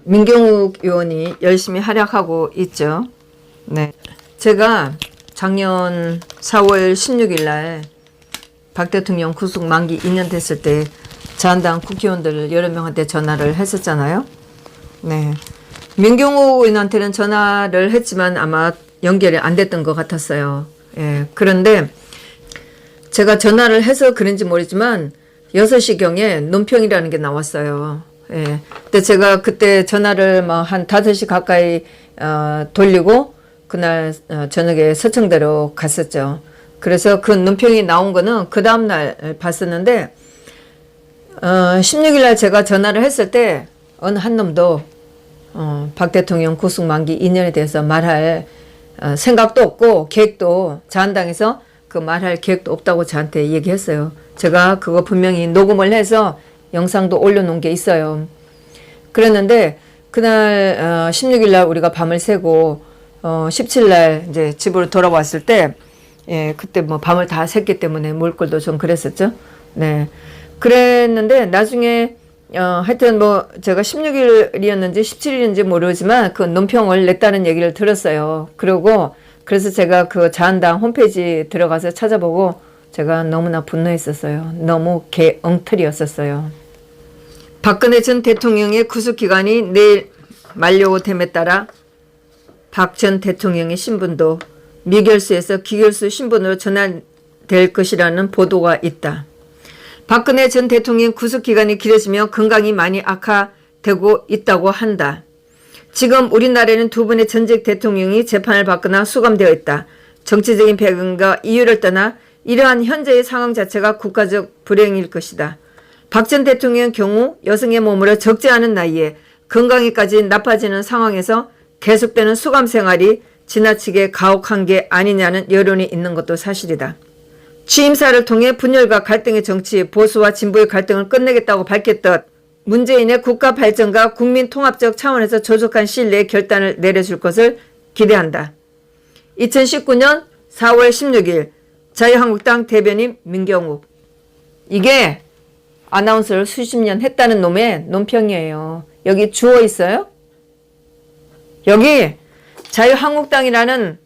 민경욱 의원이 열심히 활약하고 있죠. 네. 제가 작년 4월 16일 날 박 대통령 구속 만기 2년 됐을 때 자한당 국회의원들 여러 명한테 전화를 했었잖아요. 네. 민경욱 의원한테는 전화를 했지만 아마 연결이 안 됐던 것 같았어요. 예. 그런데 제가 전화를 해서 그런지 모르지만 6시경에 논평이라는 게 나왔어요. 예. 근데 제가 그때 전화를 뭐 한 5시 가까이 돌리고 그날 저녁에 서청대로 갔었죠. 그래서 그 논평이 나온 거는 그 다음날 봤었는데 16일 날 제가 전화를 했을 때 어느 한 놈도 박 대통령 구속 만기 2년에 대해서 말할 생각도 없고 계획도 자한당에서 그 말할 계획도 없다고 저한테 얘기했어요. 제가 그거 분명히 녹음을 해서 영상도 올려놓은 게 있어요. 그랬는데 그날 16일 날 우리가 밤을 새고 17일 날 이제 집으로 돌아왔을 때 예, 그때 뭐 밤을 다 샜기 때문에 몰골도 좀 그랬었죠. 네. 그랬는데 나중에 하여튼 뭐 제가 16일이었는지 17일인지 모르지만 그 논평을 냈다는 얘기를 들었어요. 그래서 제가 그 자한당 홈페이지 들어가서 찾아보고 제가 너무나 분노했었어요. 너무 개엉터리였었어요. 박근혜 전 대통령의 구속기간이 내일 만료됨에 따라 박 전 대통령의 신분도 미결수에서 기결수 신분으로 전환될 것이라는 보도가 있다. 박근혜 전 대통령 구속기간이 길어지며 건강이 많이 악화되고 있다고 한다. 지금 우리나라에는 두 분의 전직 대통령이 재판을 받거나 수감되어 있다. 정치적인 배경과 이유를 떠나 이러한 현재의 상황 자체가 국가적 불행일 것이다. 박 전 대통령의 경우 여성의 몸으로 적지 않은 나이에 건강이까지 나빠지는 상황에서 계속되는 수감 생활이 지나치게 가혹한 게 아니냐는 여론이 있는 것도 사실이다. 취임사를 통해 분열과 갈등의 정치, 보수와 진보의 갈등을 끝내겠다고 밝혔던 문재인의 국가 발전과 국민 통합적 차원에서 조속한 시일 내에 결단을 내려줄 것을 기대한다. 2019년 4월 16일 자유한국당 대변인 민경욱. 이게 아나운서를 수십 년 했다는 놈의 논평이에요. 여기 주어 있어요? 여기 자유한국당이라는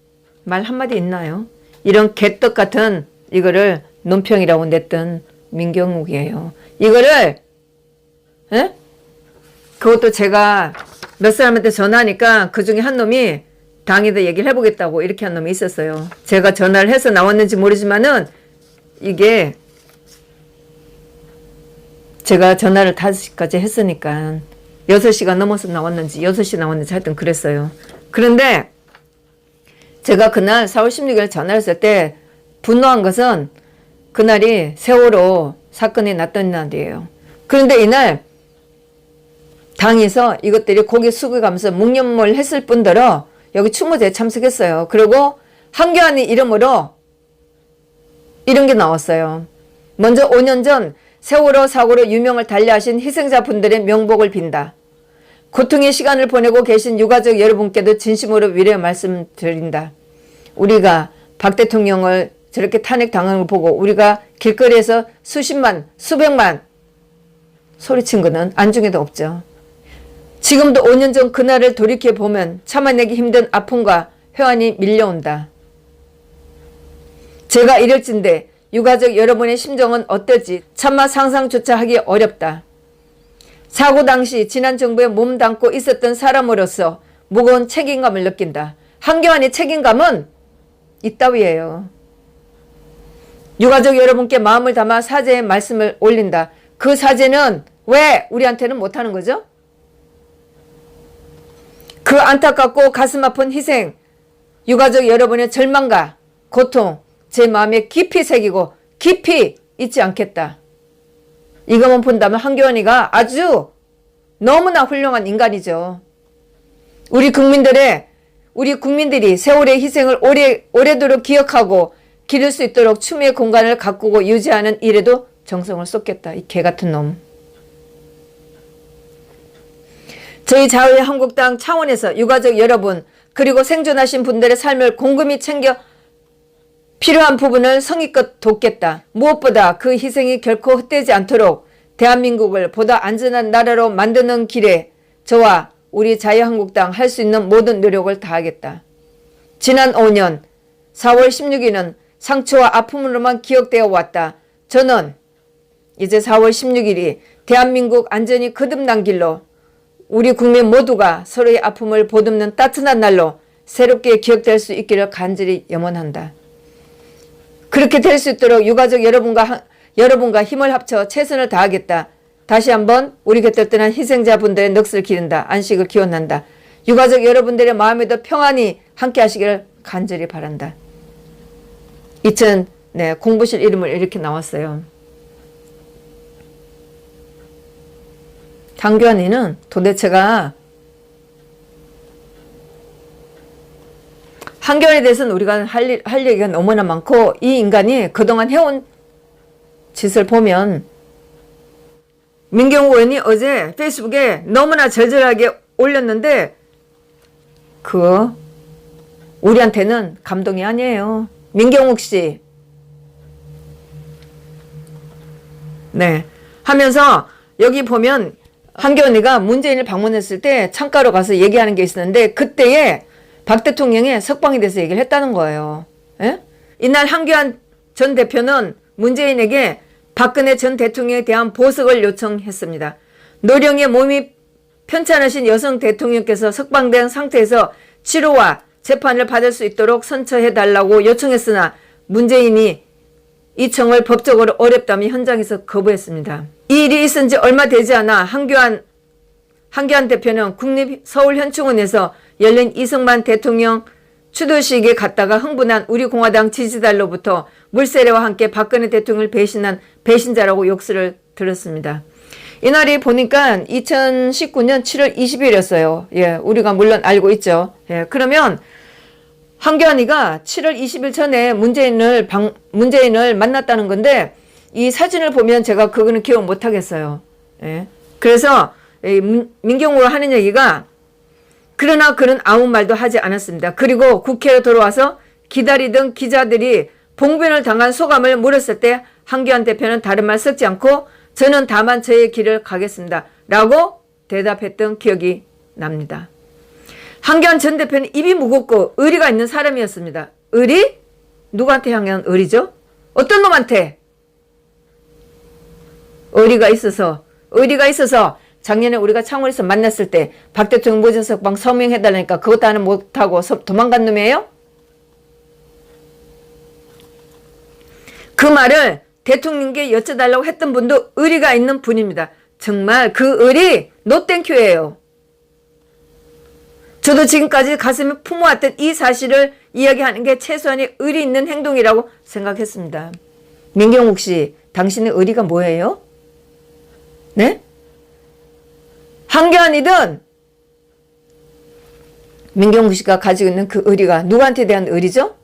말 한마디 있나요? 이런 개떡 같은 이거를 논평이라고 냈던 민경욱이에요. 이거를 에? 그것도 제가 몇 사람한테 전화하니까 그 중에 한 놈이 당에다 얘기를 해보겠다고 이렇게 한 놈이 있었어요. 제가 전화를 해서 나왔는지 모르지만은 이게 제가 전화를 5시까지 했으니까 6시가 넘어서 나왔는지 6시 나왔는지 하여튼 그랬어요. 그런데 제가 그날 4월 16일 전화를 했을 때 분노한 것은 그날이 세월호 사건이 났던 날이에요. 그런데 이날 당에서 이것들이 고개 숙여가면서 묵념을 했을 뿐더러 여기 추모제에 참석했어요. 그리고 한교안의 이름으로 이런 게 나왔어요. 먼저 5년 전 세월호 사고로 유명을 달리하신 희생자분들의 명복을 빈다. 고통의 시간을 보내고 계신 유가족 여러분께도 진심으로 위로의 말씀드린다. 우리가 박 대통령을 저렇게 탄핵당한 걸 보고 우리가 길거리에서 수십만, 수백만 소리친 거는 안중에도 없죠. 지금도 5년 전 그날을 돌이켜보면 참아내기 힘든 아픔과 회한이 밀려온다. 제가 이럴진데 유가족 여러분의 심정은 어떨지 차마 상상조차 하기 어렵다. 사고 당시 지난 정부에 몸담고 있었던 사람으로서 무거운 책임감을 느낀다. 한교안의 책임감은 이따위예요. 유가족 여러분께 마음을 담아 사죄의 말씀을 올린다. 그 사죄는 왜 우리한테는 못하는 거죠? 그 안타깝고 가슴 아픈 희생, 유가족 여러분의 절망과 고통, 제 마음에 깊이 새기고 깊이 잊지 않겠다. 이것만 본다면 한교안이가 아주 너무나 훌륭한 인간이죠. 우리 국민들이 세월의 희생을 오래도록 기억하고 기를 수 있도록 추모의 공간을 가꾸고 유지하는 일에도 정성을 쏟겠다. 이 개같은 놈. 저희 자유한국당 차원에서 유가족 여러분 그리고 생존하신 분들의 삶을 곰곰이 챙겨 필요한 부분을 성의껏 돕겠다. 무엇보다 그 희생이 결코 헛되지 않도록 대한민국을 보다 안전한 나라로 만드는 길에 저와 우리 자유한국당 할 수 있는 모든 노력을 다하겠다. 지난 5년 4월 16일은 상처와 아픔으로만 기억되어 왔다. 저는 이제 4월 16일이 대한민국 안전이 거듭난 길로 우리 국민 모두가 서로의 아픔을 보듬는 따뜻한 날로 새롭게 기억될 수 있기를 간절히 염원한다. 그렇게 될 수 있도록 유가족 여러분과 힘을 합쳐 최선을 다하겠다. 다시 한번 우리 곁을 떠난 희생자분들의 넋을 기른다. 안식을 기원한다. 유가족 여러분들의 마음에도 평안히 함께 하시기를 간절히 바란다. 공부실 이름을 이렇게 나왔어요. 한교안이는 도대체가 한교안에 대해서는 우리가 할 얘기가 너무나 많고 이 인간이 그동안 해온 짓을 보면 민경욱 의원이 어제 페이스북에 너무나 절절하게 올렸는데 그거 우리한테는 감동이 아니에요. 민경욱 씨. 네. 하면서 여기 보면 한교안이가 문재인을 방문했을 때 창가로 가서 얘기하는 게 있었는데 그때에 박 대통령의 석방에 대해서 얘기를 했다는 거예요. 예? 이날 한교안 전 대표는 문재인에게 박근혜 전 대통령에 대한 보석을 요청했습니다. 노령의 몸이 편찮으신 여성 대통령께서 석방된 상태에서 치료와 재판을 받을 수 있도록 선처해달라고 요청했으나 문재인이 이 청을 법적으로 어렵다며 현장에서 거부했습니다. 이 일이 있은 지 얼마 되지 않아 한교안 대표는 국립서울현충원에서 열린 이승만 대통령 추도식에 갔다가 흥분한 우리 공화당 지지자들로부터 물세례와 함께 박근혜 대통령을 배신한 배신자라고 욕설을 들었습니다. 이날이 보니까 2019년 7월 20일이었어요. 예, 우리가 물론 알고 있죠. 예, 그러면 한교안이가 7월 20일 전에 문재인을 만났다는 건데 이 사진을 보면 제가 그거는 기억 못 하겠어요. 예. 그래서 민경우가 하는 얘기가 그러나 그는 아무 말도 하지 않았습니다. 그리고 국회로 돌아와서 기다리던 기자들이 봉변을 당한 소감을 물었을 때 한교안 대표는 다른 말 섞지 않고 저는 다만 저의 길을 가겠습니다. 라고 대답했던 기억이 납니다. 한교안 전 대표는 입이 무겁고 의리가 있는 사람이었습니다. 의리? 누구한테 향한 의리죠? 어떤 놈한테? 의리가 있어서 작년에 우리가 창원에서 만났을 때 박 대통령 무죄석방 서명해달라니까 그것도 하나 못하고 도망간 놈이에요? 그 말을 대통령께 여쭤달라고 했던 분도 의리가 있는 분입니다. 정말 그 의리 노땡큐예요. 저도 지금까지 가슴에 품어왔던 이 사실을 이야기하는 게 최소한의 의리 있는 행동이라고 생각했습니다. 민경욱 씨, 당신의 의리가 뭐예요? 네? 한교안이든 민경욱 씨가 가지고 있는 그 의리가 누구한테 대한 의리죠?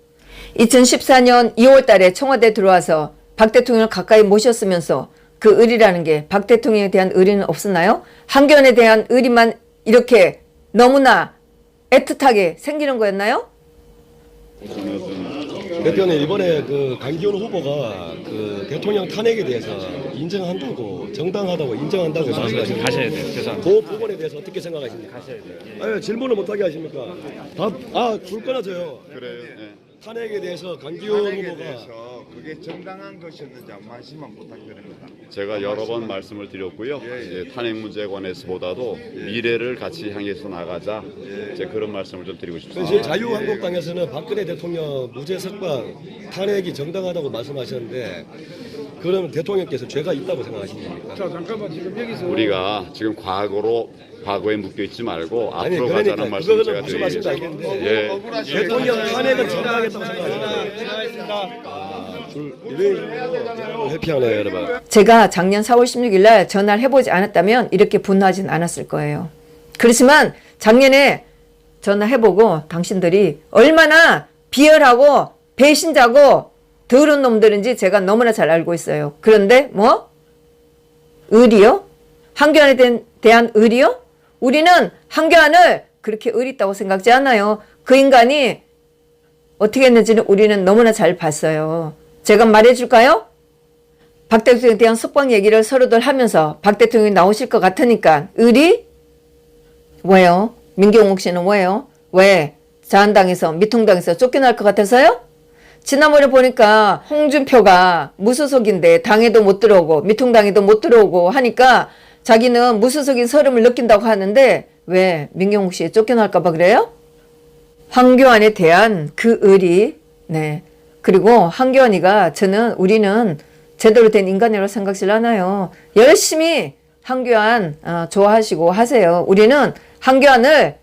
2014년 2월 달에 청와대에 들어와서 박 대통령을 가까이 모셨으면서 그 의리라는 게 박 대통령에 대한 의리는 없었나요? 한교안에 대한 의리만 이렇게 너무나 애틋하게 생기는 거였나요? 대표님 이번에 그 강기훈 후보가 그 대통령 탄핵에 대해서 인정한다고 정당하다고 인정한다고 말씀하셨는데 가셔야 돼요. 죄송합니다. 그 부분에 대해서 어떻게 생각하십니까? 가셔야 돼요. 아니, 질문을 못하게 하십니까? 줄 거나줘요. 그래요. 예. 탄핵에 대해서 강기훈 탄핵에 후보가 대해서 그게 정당한 것이었는지 한 말씀만 부탁드립니다. 제가 여러 번 말씀을 드렸고요. 이제 탄핵 문제에 관해서보다도 미래를 같이 향해서 나가자. 이제 그런 말씀을 좀 드리고 사실 싶습니다. 자유한국당에서는 박근혜 대통령 무죄 석방 탄핵이 정당하다고 말씀하셨는데 그러면 대통령께서 죄가 있다고 생각하십니까? 우리가 지금 과거에 묶여 있지 말고 아니 앞으로 그러니까 가자는 말씀을 그거는 제가 무슨 말씀인지 드리겠습니다. 알겠는데 예. 대통령 탄핵은 정당하겠다고 생각합니다. 회피하네요 여러분. 제가 작년 4월 16일 날 전화를 해보지 않았다면 이렇게 분노하진 않았을 거예요. 그렇지만 작년에 전화해보고 당신들이 얼마나 비열하고 배신자고 더러운 놈들인지 제가 너무나 잘 알고 있어요. 그런데 뭐? 의리요? 한교안에 대한 의리요? 우리는 한교안을 그렇게 의리 있다고 생각지 않아요. 그 인간이 어떻게 했는지는 우리는 너무나 잘 봤어요. 제가 말해줄까요? 박 대통령에 대한 석방 얘기를 서로들 하면서 박 대통령이 나오실 것 같으니까 의리? 왜요? 민경욱 씨는 왜요? 왜? 자한당에서, 미통당에서 쫓겨날 것 같아서요? 지난번에 보니까 홍준표가 무소속인데 당에도 못 들어오고 미통당에도 못 들어오고 하니까 자기는 무소속인 서름을 느낀다고 하는데 왜 민경욱 씨 쫓겨날까 봐 그래요? 황교안에 대한 그 의리, 네. 그리고 황교안이가 우리는 제대로 된 인간이라고 생각질 않아요. 열심히 황교안 좋아하시고 하세요. 우리는 황교안을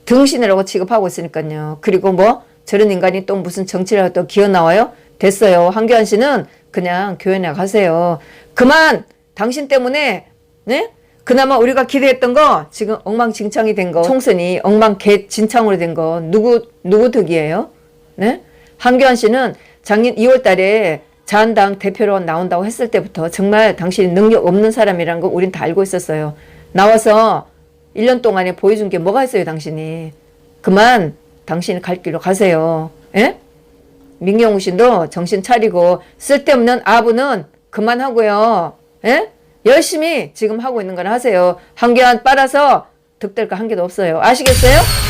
등신이라고 취급하고 있으니까요. 그리고 뭐 저런 인간이 또 무슨 정치라고 또 기어 나와요? 됐어요. 황교안 씨는 그냥 교회 나가세요. 그만 당신 때문에 네? 그나마 우리가 기대했던 거 지금 엉망진창이 된 거, 총선이 엉망진창으로 된 거 누구 덕이에요? 네? 황교안 씨는 작년 2월 달에 자한당 대표로 나온다고 했을 때부터 정말 당신이 능력 없는 사람이라는 거 우린 다 알고 있었어요. 나와서 1년 동안에 보여준 게 뭐가 있어요, 당신이. 그만 당신이 갈 길로 가세요. 예? 민경욱 씨도 정신 차리고 쓸데없는 아부는 그만하고요. 예? 열심히 지금 하고 있는 걸 하세요. 황교안 빨아서 득될 거 한 개도 없어요. 아시겠어요?